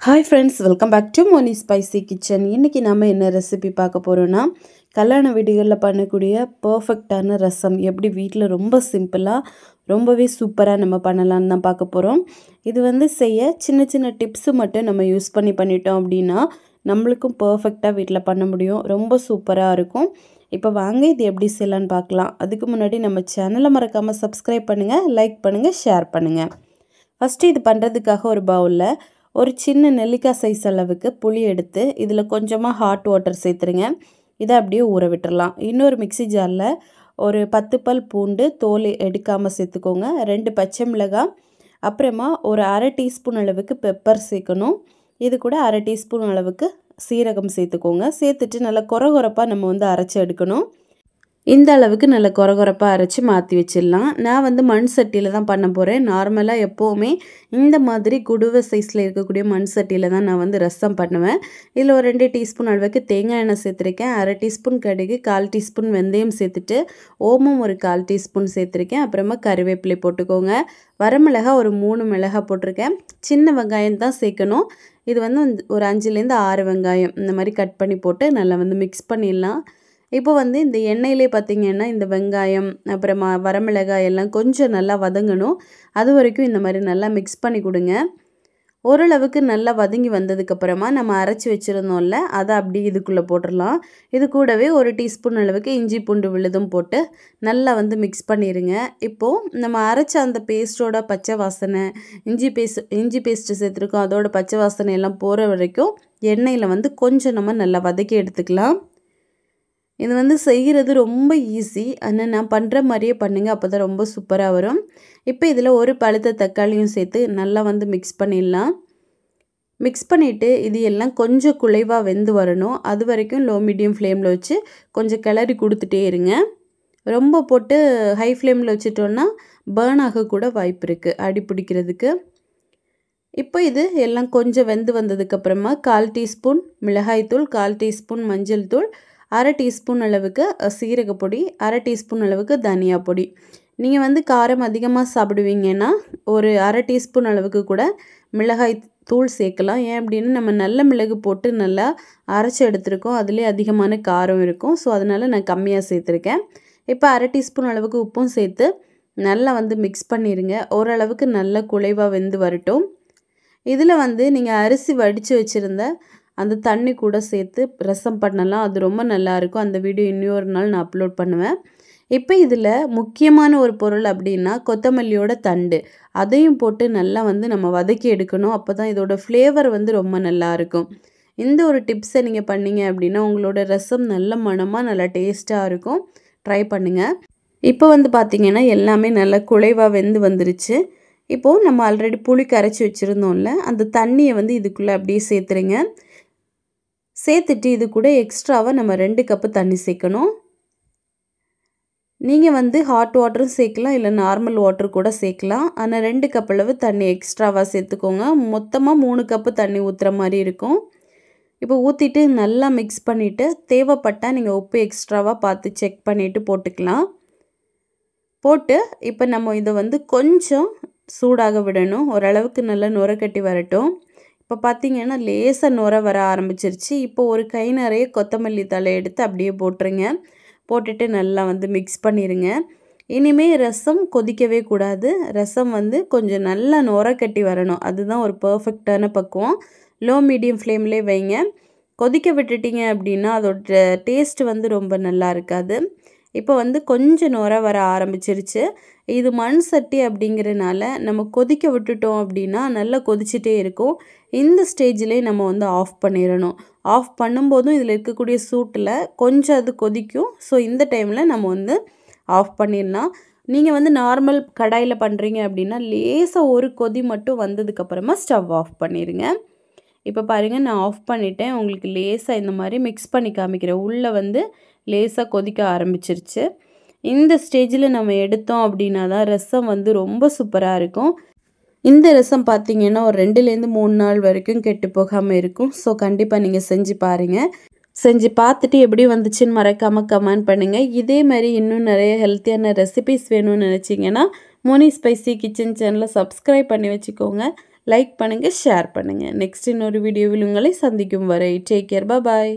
Hi friends, welcome back to Moni spicy kitchen. இன்றைக்கி நம்ம என்ன ரெசிபி பார்க்க போகிறோன்னா, கல்யாண வீடுகளில் பண்ணக்கூடிய பர்ஃபெக்டான ரசம் எப்படி வீட்டில் ரொம்ப சிம்பிளாக ரொம்பவே சூப்பராக நம்ம பண்ணலான்னு தான் பார்க்க போகிறோம். இது செய்ய சின்ன சின்ன டிப்ஸு மட்டும் நம்ம யூஸ் பண்ணிட்டோம் அப்படின்னா நம்மளுக்கும் பர்ஃபெக்டாக வீட்டில் பண்ண முடியும். ரொம்ப சூப்பராக இருக்கும். இப்போ வாங்க இது எப்படி செய்யலான்னு பார்க்கலாம். அதுக்கு முன்னாடி நம்ம சேனலை மறக்காமல் சப்ஸ்கிரைப் பண்ணுங்கள், லைக் பண்ணுங்கள், ஷேர் பண்ணுங்கள். ஃபஸ்ட்டு இது பண்ணுறதுக்காக ஒரு பவுலில் ஒரு சின்ன நெல்லிக்காய் சைஸ் அளவுக்கு புளி எடுத்து இதில் கொஞ்சமாக ஹாட் வாட்டர் சேர்த்துருங்க. இதை அப்படியே ஊற விட்டுறலாம். இன்னொரு மிக்ஸி ஜாரில் ஒரு 10 பல் பூண்டு தோல் எடுக்காமல் சேர்த்துக்கோங்க. 2 பச்சை மிளகாய், அப்புறமா ஒரு அரை டீஸ்பூன் அளவுக்கு பெப்பர் சேர்க்கணும். இது கூட அரை டீஸ்பூன் அளவுக்கு சீரகம் சேர்த்துக்கோங்க. சேர்த்துட்டு நல்லா கொரகொரப்பாக நம்ம அரைச்சி எடுக்கணும். இந்த அளவுக்கு நல்ல கொரகொரப்பாக அரைச்சி மாற்றி வச்சிடலாம். நான் மண் சட்டியில் தான் பண்ண போகிறேன். நார்மலாக எப்போவுமே இந்த மாதிரி குடுவை சைஸில் இருக்கக்கூடிய மண் சட்டியில் தான் நான் ரசம் பண்ணுவேன். இதில் ஒரு 2 டீஸ்பூன் அளவுக்கு தேங்காய் எண்ணெய் சேர்த்துருக்கேன். அரை டீஸ்பூன் கடுகு, 1/4 டீஸ்பூன் வெந்தயம் சேர்த்துட்டு ஓமம் ஒரு 1/4 டீஸ்பூன் சேர்த்துருக்கேன். அப்புறமா கருவேப்பிலை போட்டுக்கோங்க. வரமிளகாய் ஒரு 3 மிளகாய் போட்டிருக்கேன். சின்ன வெங்காயம் தான் சேர்க்கணும். இது ஒரு 5லேருந்து 6 வெங்காயம் இந்த மாதிரி கட் பண்ணி போட்டு நல்லா மிக்ஸ் பண்ணிடலாம். இப்போ இந்த எண்ணெயிலே பார்த்திங்கன்னா இந்த வெங்காயம் அப்புறமா வரமிளகாய் எல்லாம் கொஞ்சம் நல்லா வதங்கணும். அது வரைக்கும் இந்த மாதிரி நல்லா மிக்ஸ் பண்ணி கொடுங்க. ஓரளவுக்கு நல்லா வதங்கி வந்ததுக்கப்புறமா நம்ம அரைச்சி வச்சுருந்தோம்ல, அதை அப்படியே இதுக்குள்ளே போட்டுடலாம். இது கூடவே ஒரு டீஸ்பூன் அளவுக்கு இஞ்சி பூண்டு விழுதும் போட்டு நல்லா மிக்ஸ் பண்ணிடுங்க. இப்போது நம்ம அரைச்ச அந்த பேஸ்ட்டோட பச்சை வாசனை, இஞ்சி பேஸ்ட்டு சேர்த்துருக்கோம், அதோட பச்சை வாசனை எல்லாம் போகிற வரைக்கும் எண்ணெயில் கொஞ்சம் நம்ம நல்லா வதக்கி எடுத்துக்கலாம். இது செய்கிறது ரொம்ப ஈஸி. ஆனால் நான் பண்ணுற மாதிரியே பண்ணுங்கள், அப்போ தான் ரொம்ப சூப்பராக வரும். இப்போ இதில் ஒரு பழுத்த தக்காளியும் சேர்த்து நல்லா மிக்ஸ் பண்ணிடலாம். மிக்ஸ் பண்ணிவிட்டு இது எல்லாம் கொஞ்சம் குழைவாக வெந்து வரணும். அது வரைக்கும் லோ மீடியம் ஃப்ளேமில் வச்சு கொஞ்சம் கிளறி கொடுத்துட்டே இருங்க. ரொம்ப போட்டு ஹை ஃப்ளேமில் வச்சுட்டோன்னா பேர்ன் ஆகக்கூட வாய்ப்பு இருக்குது, அடி பிடிக்கிறதுக்கு. இப்போ இது எல்லாம் கொஞ்சம் வெந்து வந்ததுக்கப்புறமா 1/4 டீஸ்பூன் மிளகாய்த்தூள், 1/4 டீஸ்பூன் மஞ்சள் தூள், அரை டீஸ்பூன் அளவுக்கு சீரகப்பொடி, அரை டீஸ்பூன் அளவுக்கு தனியா பொடி. நீங்கள் காரம் அதிகமாக சாப்பிடுவீங்கன்னா ஒரு அரை டீஸ்பூன் அளவுக்கு கூட மிளகாய் தூள் சேர்க்கலாம். ஏன் அப்படின்னா நம்ம நல்ல மிளகு போட்டு நல்லா அரைச்சி எடுத்துருக்கோம், அதுலேயே அதிகமான காரம் இருக்கும். ஸோ அதனால் நான் கம்மியாக சேர்த்துருக்கேன். இப்போ அரை டீஸ்பூன் அளவுக்கு உப்பும் சேர்த்து நல்லா மிக்ஸ் பண்ணிடுங்க. ஓரளவுக்கு நல்லா குழைவாக வெந்து வரட்டும். இதில் நீங்கள் அரிசி வடித்து வச்சுருந்த அந்த தண்ணி கூட சேர்த்து ரசம் பண்ணலாம். அது ரொம்ப நல்லாயிருக்கும். அந்த வீடியோ இன்னொரு நாள் நான் அப்லோட் பண்ணுவேன். இப்போ இதில் முக்கியமான ஒரு பொருள் அப்படின்னா கொத்தமல்லியோட தண்டு, அதையும் போட்டு நல்லா நம்ம வதக்கி எடுக்கணும். அப்போ தான் இதோட ஃப்ளேவர் ரொம்ப நல்லாயிருக்கும். இந்த ஒரு டிப்ஸை நீங்கள் பண்ணீங்க அப்படின்னா உங்களோட ரசம் நல்ல மணமாக நல்லா டேஸ்ட்டாக இருக்கும். ட்ரை பண்ணுங்கள். இப்போ பார்த்திங்கன்னா எல்லாமே நல்லா குழைவாக வெந்து வந்துருச்சு. இப்போது நம்ம ஆல்ரெடி புளி கரைச்சி வச்சுருந்தோம்ல, அந்த தண்ணியை இதுக்குள்ளே அப்படியே சேர்த்துருங்க. சேர்த்துட்டு இது கூட எக்ஸ்ட்ராவாக நம்ம 2 கப்பு தண்ணி சேர்க்கணும். நீங்கள் ஹாட் வாட்டரும் சேர்க்கலாம், இல்லை நார்மல் வாட்டர் கூட சேர்க்கலாம். ஆனால் 2 கப் அளவு தண்ணி எக்ஸ்ட்ராவாக சேர்த்துக்கோங்க. மொத்தமாக 3 கப்பு தண்ணி ஊற்றுற மாதிரி இருக்கும். இப்போ ஊற்றிட்டு நல்லா மிக்ஸ் பண்ணிவிட்டு தேவைப்பட்டால் நீங்கள் உப்பு எக்ஸ்ட்ராவாக பார்த்து செக் பண்ணிவிட்டு போட்டுக்கலாம். போட்டு இப்போ நம்ம இதை கொஞ்சம் சூடாக விடணும். ஓரளவுக்கு நல்லா நுர கட்டி வரட்டும். இப்போ பார்த்திங்கன்னா லேசாக நுர வர ஆரம்பிச்சிருச்சு. இப்போ ஒரு கை நிறைய கொத்தமல்லி தழை எடுத்து அப்படியே போட்டுருங்க. போட்டுட்டு நல்லா மிக்ஸ் பண்ணிடுங்க. இனிமேல் ரசம் கொதிக்கவே கூடாது. ரசம் கொஞ்சம் நல்லா நுர கட்டி வரணும். அதுதான் ஒரு பர்ஃபெக்டான பக்குவம். லோ மீடியம் ஃப்ளேம்லேயே வைங்க. கொதிக்க விட்டுட்டிங்க அப்படின்னா அதோட டேஸ்ட் ரொம்ப நல்லா இருக்காது. இப்போ கொஞ்சம் நுர வர ஆரம்பிச்சிருச்சு. இது மண் சட்டி அப்படிங்கிறனால நம்ம கொதிக்க விட்டுட்டோம் அப்படின்னா நல்லா கொதிச்சுட்டே இருக்கும். இந்த ஸ்டேஜ்லேயே நம்ம ஆஃப் பண்ணிடணும். ஆஃப் பண்ணும்போதும் இதில் இருக்கக்கூடிய சூட்டில் கொஞ்சம் அது கொதிக்கும். ஸோ இந்த டைமில் நம்ம ஆஃப் பண்ணிடலாம். நீங்கள் நார்மல் கடாயில் பண்ணுறீங்க அப்படின்னா லேசாக ஒரு கொதி மட்டும் வந்ததுக்கப்புறமா ஸ்டவ் ஆஃப் பண்ணிடுங்க. இப்போ பாருங்கள், நான் ஆஃப் பண்ணிட்டேன். உங்களுக்கு லேசாக இந்த மாதிரி மிக்ஸ் பண்ணி காமிக்கிறேன். உள்ளே லேசாக கொதிக்க ஆரம்பிச்சிருச்சு. இந்த ஸ்டேஜில் நம்ம எடுத்தோம் அப்படின்னா தான் ரசம் ரொம்ப சூப்பராக இருக்கும். இந்த ரசம் பார்த்திங்கன்னா ஒரு 2லேருந்து 3 நாள் வரைக்கும் கெட்டு போகாமல் இருக்கும். ஸோ கண்டிப்பாக நீங்கள் செஞ்சு பாருங்கள். செஞ்சு பார்த்துட்டு எப்படி வந்துச்சுன்னு மறக்காமல் கமெண்ட் பண்ணுங்கள். இதே மாதிரி இன்னும் நிறைய ஹெல்த்தியான ரெசிபிஸ் வேணும்னு நினச்சிங்கன்னா மோனி ஸ்பைசி கிச்சன் சேனலை சப்ஸ்கிரைப் பண்ணி வச்சுக்கோங்க. லைக் பண்ணுங்கள், ஷேர் பண்ணுங்கள். நெக்ஸ்ட் இன்னொரு வீடியோவில் உங்களை சந்திக்கும் வரை டேக் கேர், பாய்.